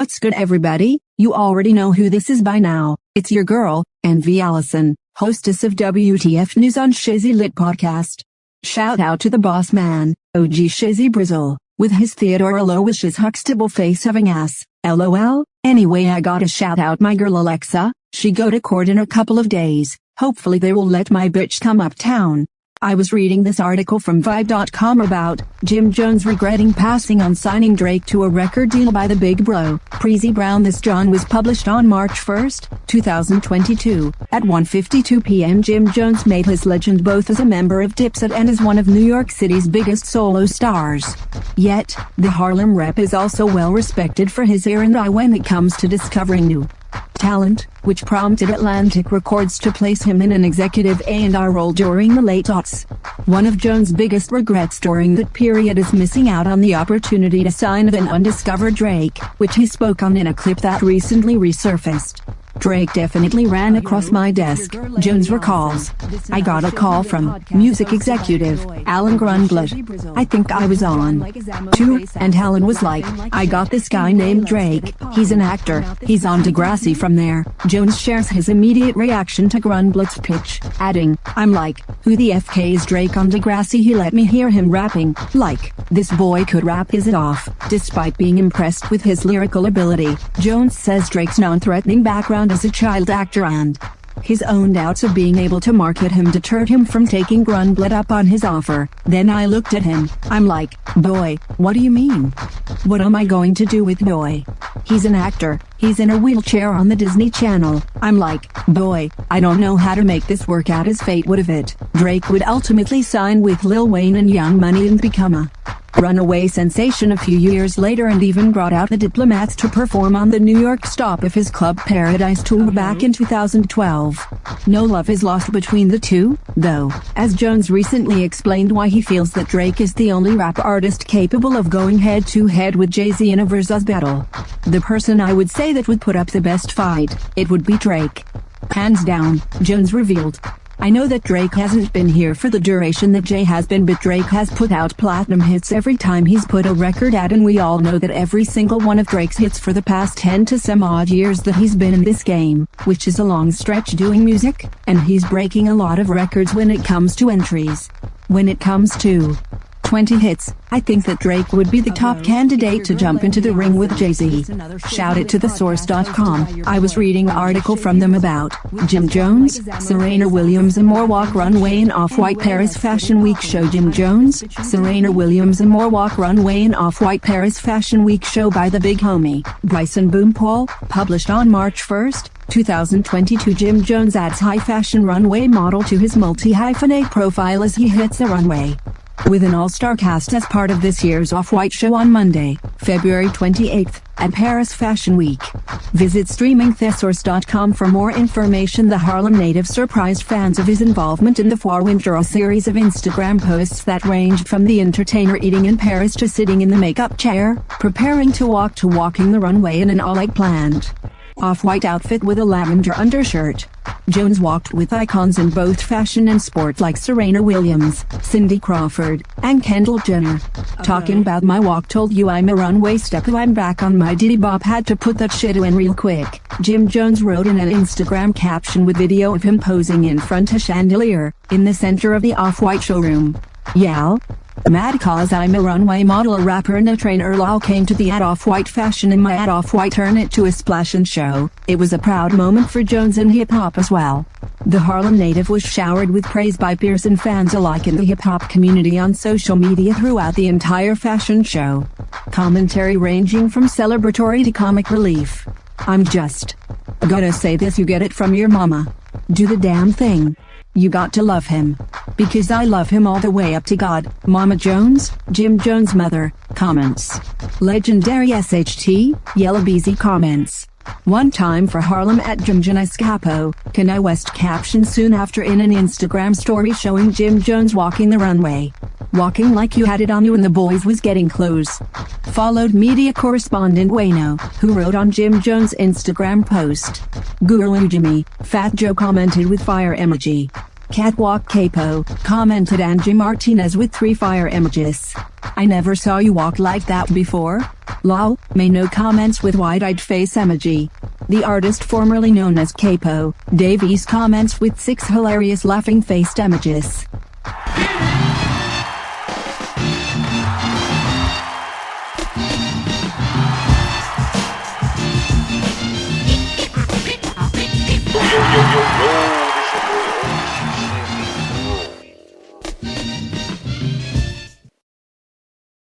What's good, everybody? You already know who this is by now. It's your girl, NV Allison, hostess of WTF News on Shizzy Lit Podcast. Shout out to the boss man, OG Shizzy Brizzle, with his Theodore Aloysius Huxtable face having ass, LOL. Anyway, I gotta shout out my girl Alexa. She go to court in a couple of days. Hopefully they will let my bitch come uptown. I was reading this article from Vibe.com about Jim Jones regretting passing on signing Drake to a record deal by the big bro, Preezy Brown. This John was published on March 1st, 2022. At 1:52 p.m. Jim Jones made his legend both as a member of Dipset and as one of New York City's biggest solo stars. Yet, the Harlem rep is also well respected for his ear and eye when it comes to discovering new talent, which prompted Atlantic Records to place him in an executive A&R role during the late aughts. One of Jones' biggest regrets during that period is missing out on the opportunity to sign with an undiscovered Drake, which he spoke on in a clip that recently resurfaced. Drake definitely ran across my desk, Jones recalls. I got a call from music executive Alan Grunblatt. I think I was on tour, and Alan was like, I got this guy named Drake, he's an actor, he's on Degrassi from there. Jones shares his immediate reaction to Grunblatt's pitch, adding, I'm like, who the FK is Drake on Degrassi? He let me hear him rapping, like, this boy could rap his it off. Despite being impressed with his lyrical ability, Jones says Drake's non-threatening background as a child actor and his own doubts of being able to market him deterred him from taking Grunblatt up on his offer. Then I looked at him, I'm like, boy, what do you mean? What am I going to do with boy? He's an actor, he's in a wheelchair on the Disney Channel. I'm like, boy, I don't know how to make this work out. As fate would have it, Drake would ultimately sign with Lil Wayne and Young Money and become a runaway sensation a few years later, and even brought out the Diplomats to perform on the New York stop of his Club Paradise tour back in 2012. No love is lost between the two, though, as Jones recently explained why he feels that Drake is the only rap artist capable of going head-to-head with Jay-Z in a versus battle. The person I would say that would put up the best fight, it would be Drake. Hands down, Jones revealed. I know that Drake hasn't been here for the duration that Jay has been, but Drake has put out platinum hits every time he's put a record out, and we all know that every single one of Drake's hits for the past 10 to some odd years that he's been in this game, which is a long stretch doing music, and he's breaking a lot of records when it comes to entries. When it comes to 20 hits, I think that Drake would be the top candidate to jump into the ring with Jay-Z. Shout it to thesource.com. I was reading an article from them about Jim Jones, Serena Williams and more walk runway in Off-White Paris Fashion Week show. Jim Jones, Serena Williams and more walk runway in Off-White Paris Fashion Week show by the big homie, Bryson Boompole, published on March 1st, 2022. Jim Jones adds high fashion runway model to his multi-hyphenate profile as he hits the runway with an all-star cast as part of this year's Off-White show on Monday, February 28th, at Paris Fashion Week. Visit streamingthesource.com for more information. The Harlem native surprised fans of his involvement in the Four Winter, a series of Instagram posts that ranged from the entertainer eating in Paris to sitting in the makeup chair, preparing to walking the runway in an all-white planned off-white outfit with a lavender undershirt. Jones walked with icons in both fashion and sport like Serena Williams, Cindy Crawford, and Kendall Jenner. Talking about my walk, told you I'm a runway stepper, I'm back on my diddy bop, had to put that shit in real quick. Jim Jones wrote in an Instagram caption with video of him posing in front of a chandelier, in the center of the Off-White showroom. Yeah, mad cause I'm a runway model, a rapper and a trainer. Lol, came to the Off-White fashion in my Off-White, turn it to a splash and show. It was a proud moment for Jones and hip-hop as well. The Harlem native was showered with praise by peers and fans alike in the hip-hop community on social media throughout the entire fashion show. Commentary ranging from celebratory to comic relief. I'm just gotta say this, you get it from your mama. Do the damn thing. You got to love him. Because I love him all the way up to God. Mama Jones, Jim Jones' mother, comments. Legendary SHT, Yellow BZ comments. One time for Harlem at Jim Jones Capo, Kanye West caption soon after in an Instagram story showing Jim Jones walking the runway. Walking like you had it on you and the boys was getting close. Followed media correspondent Wayno, who wrote on Jim Jones' Instagram post. Guru Jimmy, Fat Joe commented with fire emoji. Catwalk Capo, commented Angie Martinez with 3 fire emojis. I never saw you walk like that before. Lol, may no comments with wide-eyed face emoji. The artist formerly known as Capo, Davies comments with 6 hilarious laughing faced emojis.